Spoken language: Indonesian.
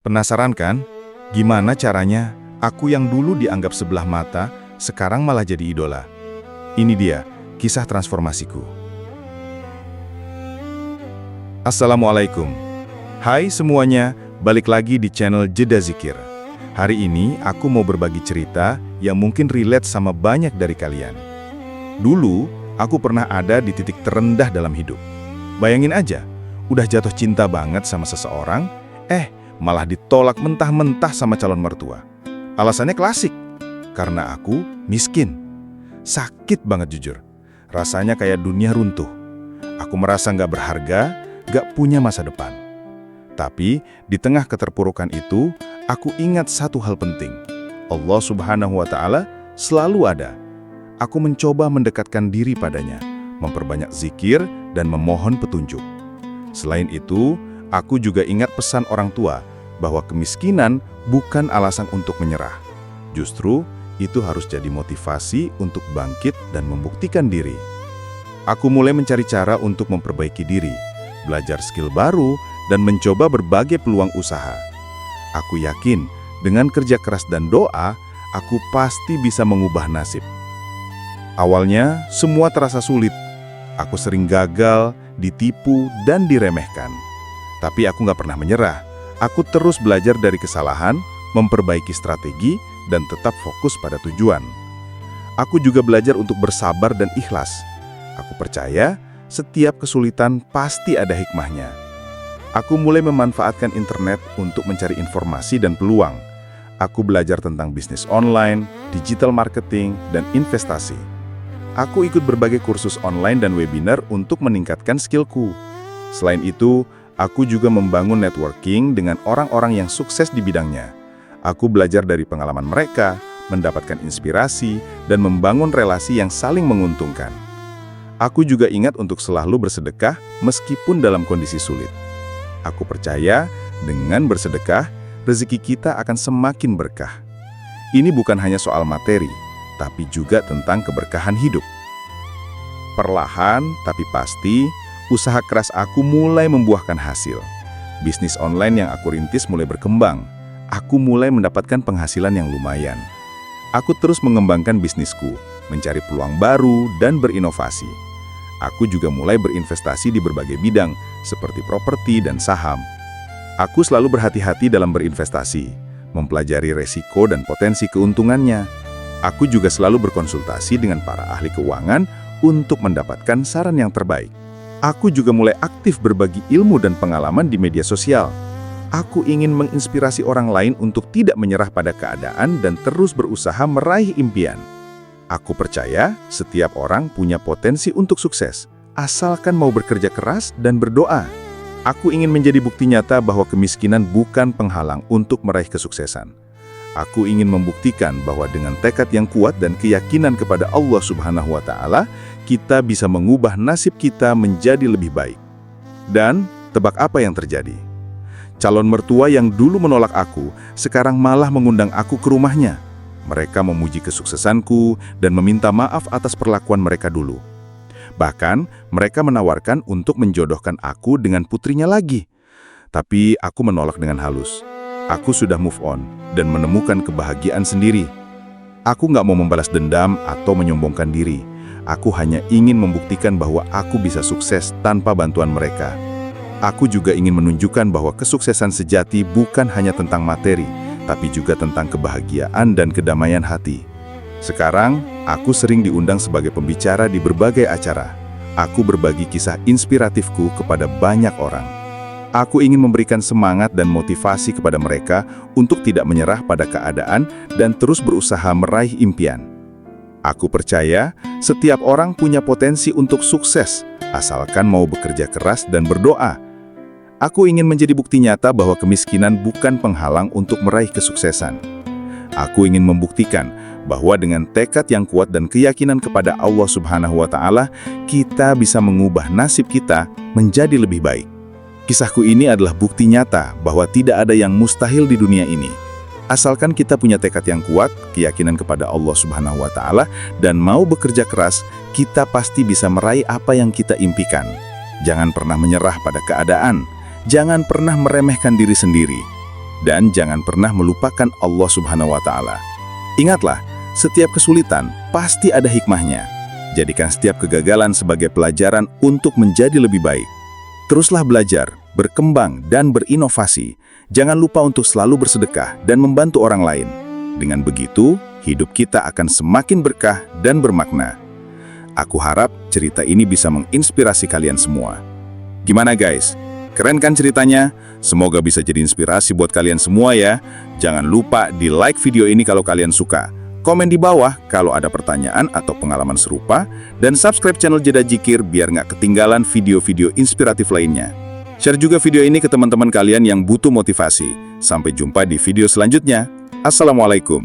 Penasaran kan? Gimana caranya aku yang dulu dianggap sebelah mata, sekarang malah jadi idola? Ini dia, kisah transformasiku. Assalamualaikum. Hai semuanya, balik lagi di channel Jeda Zikir. Hari ini aku mau berbagi cerita yang mungkin relate sama banyak dari kalian. Dulu, aku pernah ada di titik terendah dalam hidup. Bayangin aja, udah jatuh cinta banget sama seseorang, malah ditolak mentah-mentah sama calon mertua. Alasannya klasik, karena aku miskin. Sakit banget jujur. Rasanya kayak dunia runtuh. Aku merasa nggak berharga, nggak punya masa depan. Tapi di tengah keterpurukan itu, aku ingat satu hal penting. Allah Subhanahu wa Ta'ala selalu ada. Aku mencoba mendekatkan diri padanya, memperbanyak zikir dan memohon petunjuk. Selain itu, aku juga ingat pesan orang tua bahwa kemiskinan bukan alasan untuk menyerah. Justru, itu harus jadi motivasi untuk bangkit dan membuktikan diri. Aku mulai mencari cara untuk memperbaiki diri, belajar skill baru, dan mencoba berbagai peluang usaha. Aku yakin, dengan kerja keras dan doa, aku pasti bisa mengubah nasib. Awalnya, semua terasa sulit. Aku sering gagal, ditipu, dan diremehkan. Tapi aku nggak pernah menyerah. Aku terus belajar dari kesalahan, memperbaiki strategi, dan tetap fokus pada tujuan. Aku juga belajar untuk bersabar dan ikhlas. Aku percaya setiap kesulitan pasti ada hikmahnya. Aku mulai memanfaatkan internet untuk mencari informasi dan peluang. Aku belajar tentang bisnis online, digital marketing, dan investasi. Aku ikut berbagai kursus online dan webinar untuk meningkatkan skillku. Selain itu, aku juga membangun networking dengan orang-orang yang sukses di bidangnya. Aku belajar dari pengalaman mereka, mendapatkan inspirasi, dan membangun relasi yang saling menguntungkan. Aku juga ingat untuk selalu bersedekah meskipun dalam kondisi sulit. Aku percaya dengan bersedekah, rezeki kita akan semakin berkah. Ini bukan hanya soal materi, tapi juga tentang keberkahan hidup. Perlahan tapi pasti, usaha keras aku mulai membuahkan hasil. Bisnis online yang aku rintis mulai berkembang. Aku mulai mendapatkan penghasilan yang lumayan. Aku terus mengembangkan bisnisku, mencari peluang baru, dan berinovasi. Aku juga mulai berinvestasi di berbagai bidang, seperti properti dan saham. Aku selalu berhati-hati dalam berinvestasi, mempelajari resiko dan potensi keuntungannya. Aku juga selalu berkonsultasi dengan para ahli keuangan untuk mendapatkan saran yang terbaik. Aku juga mulai aktif berbagi ilmu dan pengalaman di media sosial. Aku ingin menginspirasi orang lain untuk tidak menyerah pada keadaan dan terus berusaha meraih impian. Aku percaya setiap orang punya potensi untuk sukses, asalkan mau bekerja keras dan berdoa. Aku ingin menjadi bukti nyata bahwa kemiskinan bukan penghalang untuk meraih kesuksesan. Aku ingin membuktikan bahwa dengan tekad yang kuat dan keyakinan kepada Allah Subhanahu wa Ta'ala, kita bisa mengubah nasib kita menjadi lebih baik. Dan, tebak apa yang terjadi? Calon mertua yang dulu menolak aku, sekarang malah mengundang aku ke rumahnya. Mereka memuji kesuksesanku dan meminta maaf atas perlakuan mereka dulu. Bahkan, mereka menawarkan untuk menjodohkan aku dengan putrinya lagi. Tapi aku menolak dengan halus. Aku sudah move on dan menemukan kebahagiaan sendiri. Aku nggak mau membalas dendam atau menyombongkan diri. Aku hanya ingin membuktikan bahwa aku bisa sukses tanpa bantuan mereka. Aku juga ingin menunjukkan bahwa kesuksesan sejati bukan hanya tentang materi, tapi juga tentang kebahagiaan dan kedamaian hati. Sekarang, aku sering diundang sebagai pembicara di berbagai acara. Aku berbagi kisah inspiratifku kepada banyak orang. Aku ingin memberikan semangat dan motivasi kepada mereka untuk tidak menyerah pada keadaan dan terus berusaha meraih impian. Aku percaya setiap orang punya potensi untuk sukses, asalkan mau bekerja keras dan berdoa. Aku ingin menjadi bukti nyata bahwa kemiskinan bukan penghalang untuk meraih kesuksesan. Aku ingin membuktikan bahwa dengan tekad yang kuat dan keyakinan kepada Allah Subhanahu wa Ta'ala, kita bisa mengubah nasib kita menjadi lebih baik. Kisahku ini adalah bukti nyata bahwa tidak ada yang mustahil di dunia ini. Asalkan kita punya tekad yang kuat, keyakinan kepada Allah Subhanahu wa Ta'ala, dan mau bekerja keras, kita pasti bisa meraih apa yang kita impikan. Jangan pernah menyerah pada keadaan. Jangan pernah meremehkan diri sendiri. Dan jangan pernah melupakan Allah Subhanahu wa Ta'ala. Ingatlah, setiap kesulitan pasti ada hikmahnya. Jadikan setiap kegagalan sebagai pelajaran untuk menjadi lebih baik. Teruslah belajar, berkembang, dan berinovasi. Jangan lupa untuk selalu bersedekah dan membantu orang lain. Dengan begitu, hidup kita akan semakin berkah dan bermakna. Aku harap cerita ini bisa menginspirasi kalian semua. Gimana guys? Keren kan ceritanya? Semoga bisa jadi inspirasi buat kalian semua ya. Jangan lupa di like video ini kalau kalian suka. Komen di bawah kalau ada pertanyaan atau pengalaman serupa. Dan subscribe channel Jeda Dzikir biar nggak ketinggalan video-video inspiratif lainnya. Share juga video ini ke teman-teman kalian yang butuh motivasi. Sampai jumpa di video selanjutnya. Assalamualaikum.